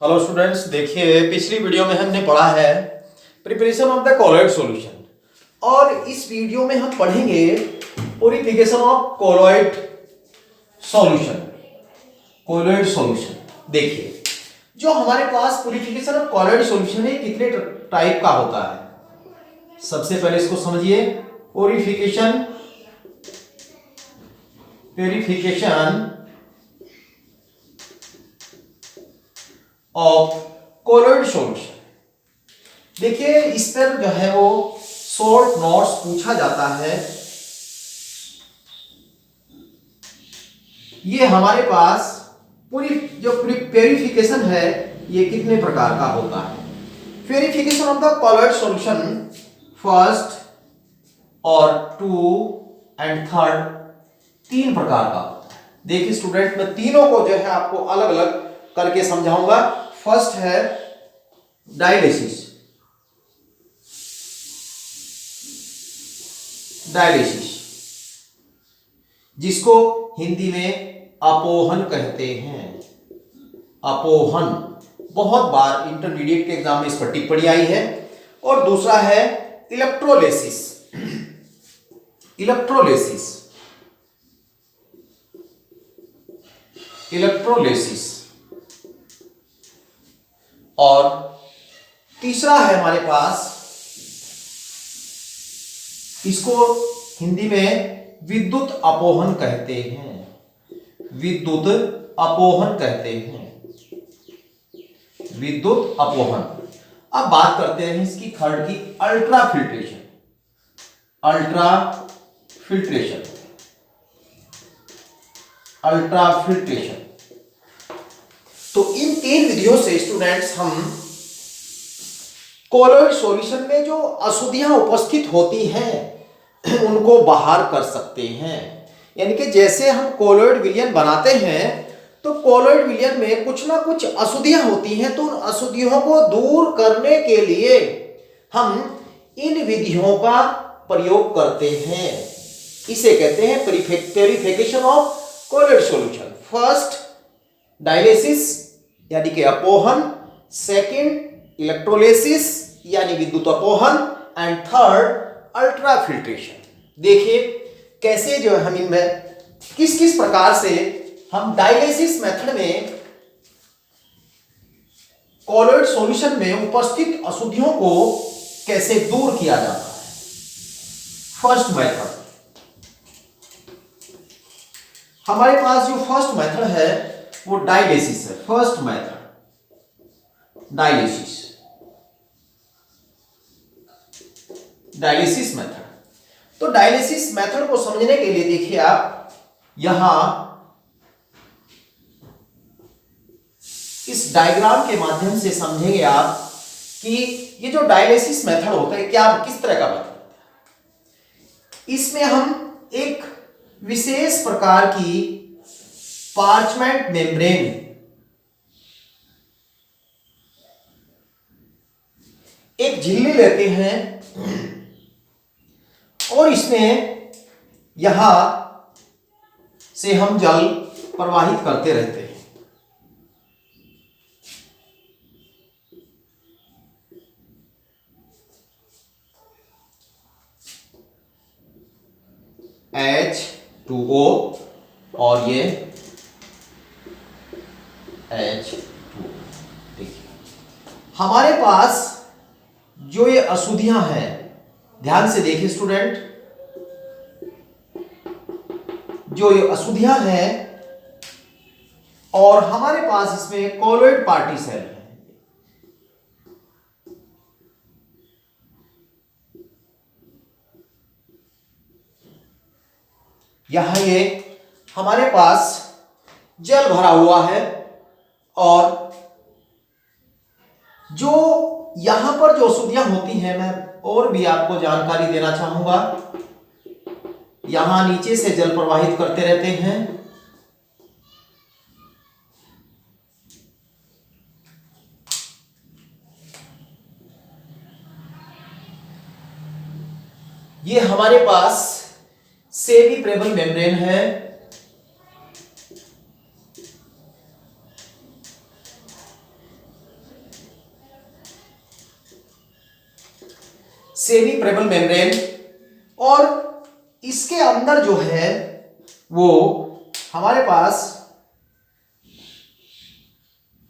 Hello students, देखिए पिछली video में हमने पढ़ा है preparation of the colloid solution और इस वीडियो में हम पढ़ेंगे purification of colloid solution. Colloid solution देखिए, जो हमारे पास प्यूरिफिकेशन ऑफ कोलॉइड सॉल्यूशन है कितने टाइप का होता है। सबसे पहले इसको समझिए, प्यूरिफिकेशन ऑफ कोलॉइड सॉल्यूशन। देखिए इस पर जो है वो शॉर्ट नोट्स पूछा जाता है। ये हमारे पास पूरी जो प्यूरिफिकेशन है ये कितने प्रकार का होता है। Purification of the colloid solution first और टू एंड थर्ड तीन प्रकार का होता है। देखिए स्टूडेंट, मैं तीनों को जो है आपको अलग अलग करके समझाऊंगा। फर्स्ट है डायलिसिस। जिसको हिंदी में अपोहन कहते हैं। अपोहन बहुत बार इंटरमीडिएट के एग्जाम में इस पर टिप्पणी आई है। और दूसरा है इलेक्ट्रोलिसिस। और तीसरा है हमारे पास, इसको हिंदी में विद्युत अपोहन कहते हैं। विद्युत अपोहन अब बात करते हैं इसकी थर्ड की, अल्ट्राफिल्ट्रेशन। तो इन तीन विधियों से स्टूडेंट्स हम कोलॉइड सॉल्यूशन में जो अशुद्धियां उपस्थित होती हैं उनको बाहर कर सकते हैं। यानी कि जैसे हम कोलॉइड विलयन बनाते हैं तो कोलॉइड विलयन में कुछ ना कुछ अशुद्धियां होती हैं, तो उन अशुद्धियों को दूर करने के लिए हम इन विधियों का प्रयोग करते हैं। इसे कहते हैं purification of colloid solution. First dialysis यानी कि अपोहन, सेकंड इलेक्ट्रोलिसिस यानी विद्युत अपोहन एंड थर्ड अल्ट्राफिल्ट्रेशन। देखिए कैसे जो हम इनमें किस किस प्रकार से हम डायलिसिस मेथड में कोलॉइड सॉल्यूशन में उपस्थित अशुद्धियों को कैसे दूर किया जाता है। फर्स्ट मेथड, हमारे पास जो फर्स्ट मेथड है वो डायलिसिस है। First method dialysis method. तो डायलिसिस मेथड को समझने के लिए देखिए आप यहां इस डायग्राम के माध्यम से समझेंगे आप कि ये जो डायलिसिस मेथड होता है क्या किस तरह का मेथड होता है। इसमें हम एक विशेष प्रकार की पार्चमेंट मेम्ब्रेन, एक झिल्ली लेते हैं और इसमें यहां से हम जल प्रवाहित करते रहते हैं। H2O और ये H2O। देखिए हमारे पास जो ये अशुद्धियां हैं, ध्यान से देखिए स्टूडेंट, जो ये अशुद्धियां हैं और हमारे पास इसमें कोलॉइड पार्टी सेल है। यहां ये हमारे पास जल भरा हुआ है और जो यहां पर जो अशुद्धियां होती हैं, मैं और भी आपको जानकारी देना चाहूंगा। यहां नीचे से जल प्रवाहित करते रहते हैं, ये हमारे पास सेमी प्रेबल मेम्ब्रेन है। सेमी प्रेबल मेम्ब्रेन, और इसके अंदर जो है वो हमारे पास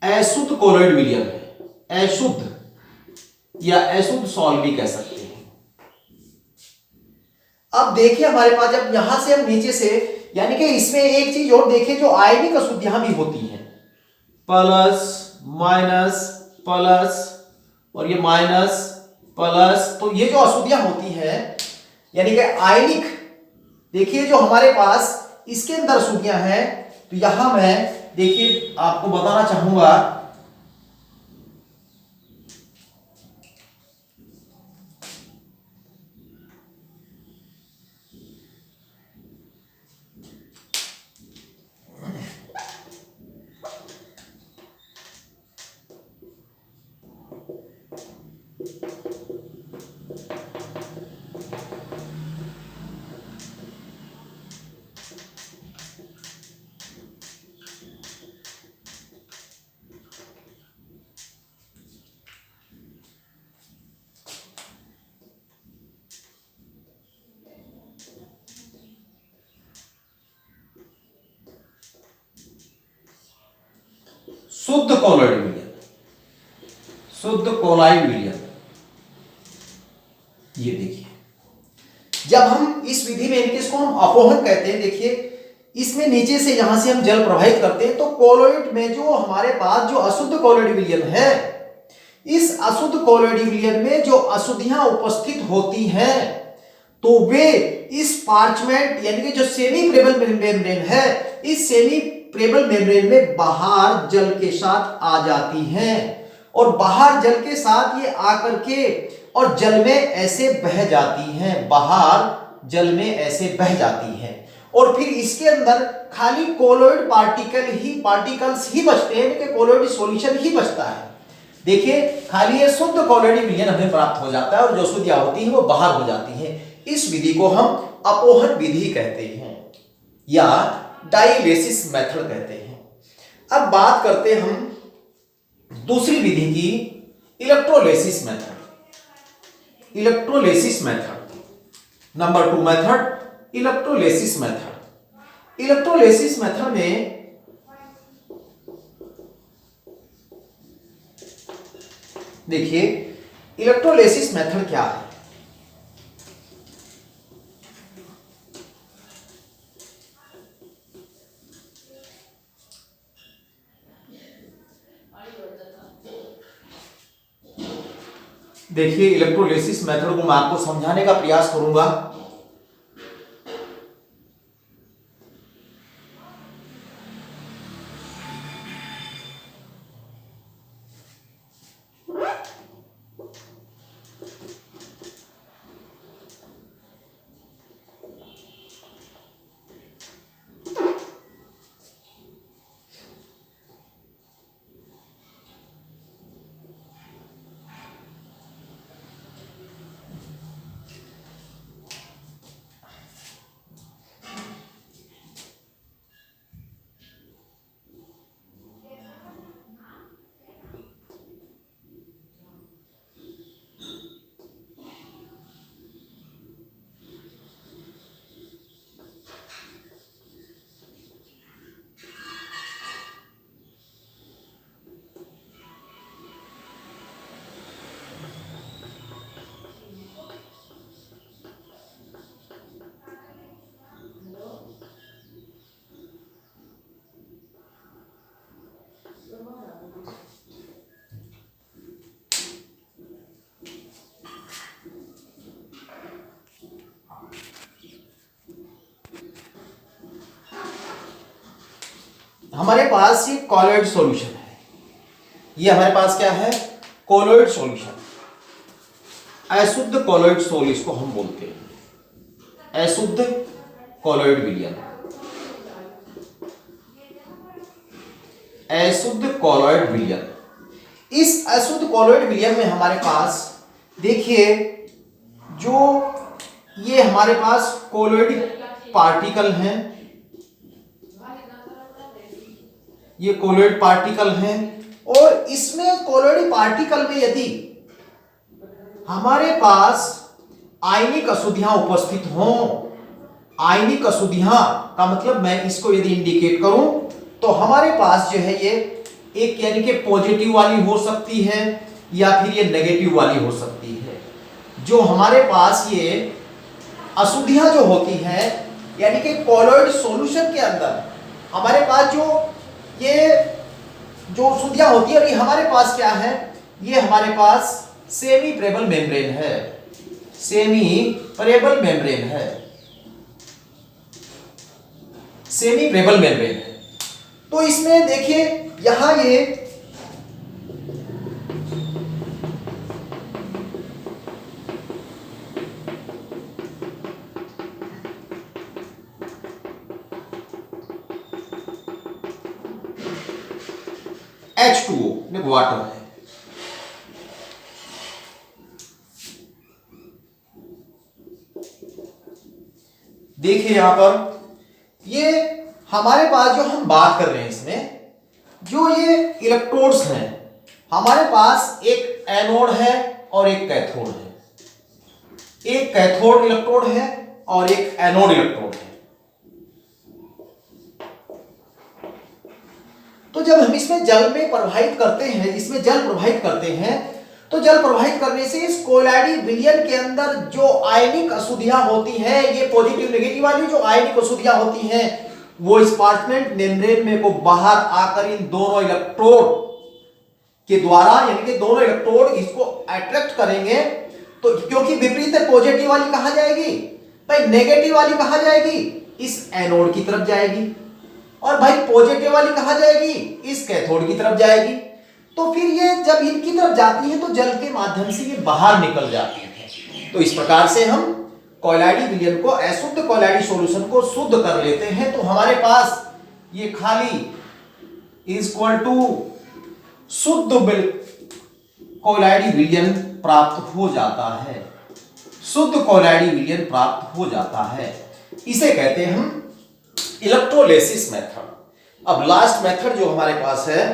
अशुद्ध कोलॉइड विलियन है, अशुद्ध या अशुद्ध सॉल्व भी कह सकते हैं। अब देखिए हमारे पास जब यहां से हम नीचे से, यानी कि इसमें एक चीज और देखिए, जो आयनिक अशुद्धियां भी होती हैं, प्लस माइनस प्लस और ये माइनस प्लस, तो ये जो अशुद्धियां होती है यानी कि आयनिक, देखिए जो हमारे पास इसके अंदर अशुद्धियां हैं, तो यहां मैं देखिए आपको बताना चाहूंगा शुद्ध कोलॉइड विलियन, शुद्ध कोलॉइड विलियन। ये देखिए जब हम इस विधि में इसको हम अपोहन कहते हैं, देखिए इसमें नीचे से यहां से हम जल प्रवाहित करते हैं, तो कोलॉइड में जो हमारे पास जो अशुद्ध कोलॉइड विलियन है, इस अशुद्ध कोलॉइड विलियन में जो अशुद्धियां उपस्थित होती हैं, तो वे इस पार्चमेंट यानी कि जो सेमी प्रेबल मेम्ब्रेन है, इस सेमी प्रेबल मेम्ब्रेन में बाहर जल के साथ आ जाती हैं, और बाहर जल के साथ ये आकर के और जल में ऐसे बह जाती हैं, बाहर जल में ऐसे बह जाती हैं, और फिर इसके अंदर खाली कोलॉइड पार्टिकल्स ही बचते हैं, कि कोलॉइड सॉल्यूशन ही बचता है। देखिए खाली ये शुद्ध कोलॉइड विलियन हमें प्राप्त हो जाता है, और जो अशुद्धियां होती हैं वो बाहर हो जाती हैं। इस विधि को हम अपोहन विधि कहते हैं या डाइलेसिस मेथड कहते हैं। अब बात करते हैं हम दूसरी विधि की, electrolysis method. Electrolysis method number 2 method, electrolysis method. Electrolysis method में देखिए इलेक्ट्रोलेसिस मेथड क्या है। देखिए इलेक्ट्रोलिसिस मेथड को मैं आपको समझाने का प्रयास करूंगा। हमारे पास ये कोलॉइड सॉल्यूशन है, ये हमारे पास क्या है, कोलॉइड सॉल्यूशन, अशुद्ध कोलॉइड सॉल्यूशन इसको हम बोलते हैं, अशुद्ध कोलॉइड विलियन, अशुद्ध कोलॉइड विलियन। इस अशुद्ध कोलॉइड विलियन में हमारे पास देखिए जो ये हमारे पास कोलॉइड पार्टिकल हैं, ये कोलॉइड पार्टिकल हैं, और इसमें कोलॉइड पार्टिकल में यदि हमारे पास आयनिक अशुद्धियां उपस्थित हों, आयनिक अशुद्धियां का मतलब मैं इसको यदि इंडिकेट करूं तो हमारे पास जो है ये एक यानी कि पॉजिटिव वाली हो सकती है या फिर ये नेगेटिव वाली हो सकती है। जो हमारे पास ये अशुद्धियां जो होती हैं यानी कि कोलॉइड सॉल्यूशन के अंदर हमारे पास जो ये जो अशुद्धियां होती है और ये हमारे पास क्या है, ये हमारे पास सेमी परेबल मेम्ब्रेन है, सेमी परेबल मेम्ब्रेन है, सेमी परेबल मेम्ब्रेन है। तो इसमें देखिए यहां ये H2O वाटर है। देखिए यहां पर ये हमारे पास जो हम बात कर रहे हैं इसमें जो ये इलेक्ट्रोड्स हैं, हमारे पास एक एनोड है और एक कैथोड है, एक कैथोड इलेक्ट्रोड है और एक एनोड इलेक्ट्रोड है। तो जब हम इसमें जल में प्रवाहित करते हैं, इसमें जल प्रवाहित करते हैं तो जल प्रवाहित करने से इस कोलॉइड विलयन के अंदर जो आयनिक अशुद्धियां होती हैं, ये पॉजिटिव नेगेटिव वाली जो आयनिक अशुद्धियां होती हैं वो इस पार्चमेंट मेम्ब्रेन में को बाहर आकर इन दोनों इलेक्ट्रोड के द्वारा यानी कि दोनों इलेक्ट्रोड इसको अट्रैक्ट करेंगे। तो क्योंकि विपरीत है, पॉजिटिव वाली कहां जाएगी भाई, नेगेटिव वाली कहां जाएगी, इस एनोड की तरफ जाएगी, और भाई पॉजिटिव वाली कहां जाएगी, इस कैथोड की तरफ जाएगी। तो फिर ये जब इनकी तरफ जाती है तो जल के माध्यम से ये बाहर निकल जाती है। तो इस प्रकार से हम कोलॉइड विलयन को, अशुद्ध कोलॉइड सॉल्यूशन को शुद्ध कर लेते हैं। तो हमारे पास ये खाली इज इक्वल टू शुद्ध कोलॉइड विलयन प्राप्त हो जाता है, शुद्ध कोलॉइड विलयन प्राप्त हो जाता है। इसे कहते हैं हम इलेक्ट्रोलिसिस मेथड। अब लास्ट मेथड जो हमारे पास है,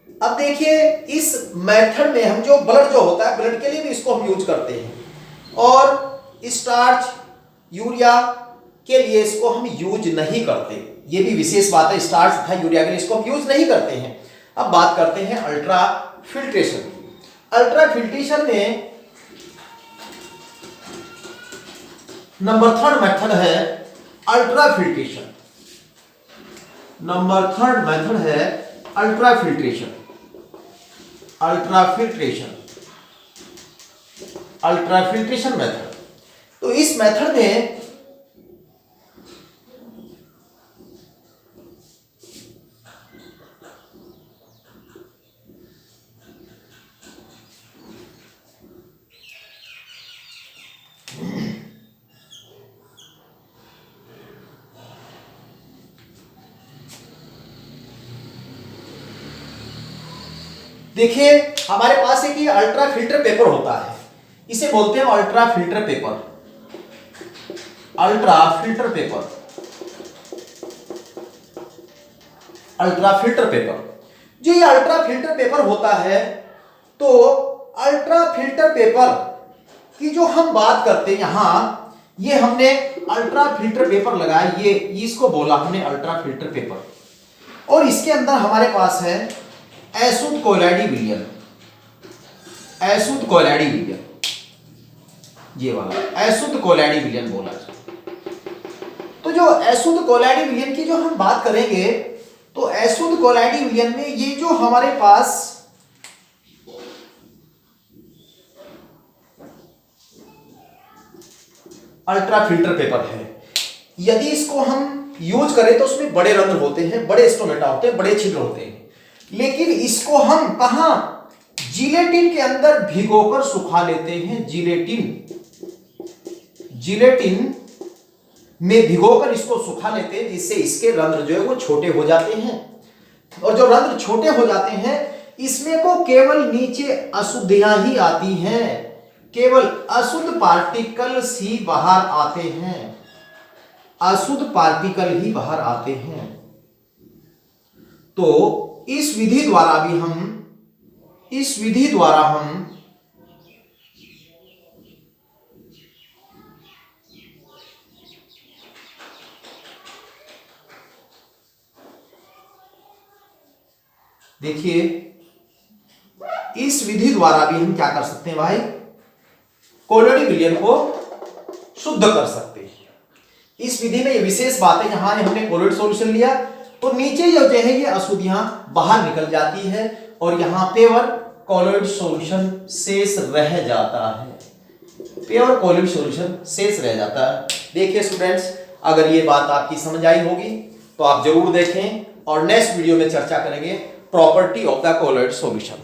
अब देखिए इस मेथड में हम जो ब्लड जो होता है, ब्लड के लिए भी इसको हम यूज करते हैं, और स्टार्च यूरिया के लिए इसको हम यूज नहीं करते। ये भी विशेष बात है, स्टार्च तथा यूरिया के लिए इसको हम यूज नहीं करते हैं। अब बात करते हैं अल्ट्रा फिल्ट्रेशन की। अल्ट्रा फिल्ट्रेशन में नंबर थर्ड मेथड है ultra filtration. Number third method है ultra filtration, ultra filtration, ultra filtration method. तो इस मेथड में देखिए हमारे पास एक ये अल्ट्रा फिल्टर पेपर होता है, इसे बोलते हैं ultra filter paper, ultra filter paper, ultra filter paper. जो ये अल्ट्रा फिल्टर पेपर होता है, तो अल्ट्रा फिल्टर पेपर की जो हम बात करते हैं यहां, ये हमने अल्ट्रा फिल्टर पेपर लगाया, ये इसको बोला हमने अल्ट्रा फिल्टर पेपर, और इसके अंदर हमारे पास है अशुद्ध कोलॉइड विलयन, अशुद्ध कोलॉइड विलयन, ये वाला अशुद्ध कोलॉइड विलयन बोला। तो जो अशुद्ध कोलॉइड विलयन की जो हम बात करेंगे, तो अशुद्ध कोलॉइड विलयन में ये जो हमारे पास अल्ट्रा फिल्टर पेपर है, यदि इसको हम यूज करें तो उसमें बड़े रंध्र होते हैं, बड़े स्टोमेटा होते हैं, बड़े छिद्र होते हैं, लेकिन इसको हम कहां, जिलेटिन के अंदर भिगोकर सुखा लेते हैं। जिलेटिन, जिलेटिन में भिगोकर इसको सुखा लेते हैं, जिससे इसके रंध्र जो है वो छोटे हो जाते हैं, और जो रंध्र छोटे हो जाते हैं इसमें को केवल नीचे अशुद्धियां ही आती हैं, केवल अशुद्ध पार्टिकल्स ही बाहर आते हैं, अशुद्ध पार्टिकल ही बाहर आते हैं। तो इस विधि द्वारा भी हम, इस विधि द्वारा हम देखिए इस विधि द्वारा भी हम क्या कर सकते हैं भाई, कोलोइड विलयन को शुद्ध कर सकते हैं। इस विधि में ये विशेष बात है, यहां हमने कोलोइड सॉल्यूशन लिया तो नीचे जो है ये अशुद्धियां बाहर निकल जाती है और यहां पेवर कोलोइड सॉल्यूशन शेष रह जाता है, प्योर कोलोइड सॉल्यूशन शेष रह जाता है। देखिए स्टूडेंट्स, अगर ये बात आपकी समझ आई होगी तो आप जरूर देखें और नेक्स्ट वीडियो में चर्चा करेंगे property of the colloid solution.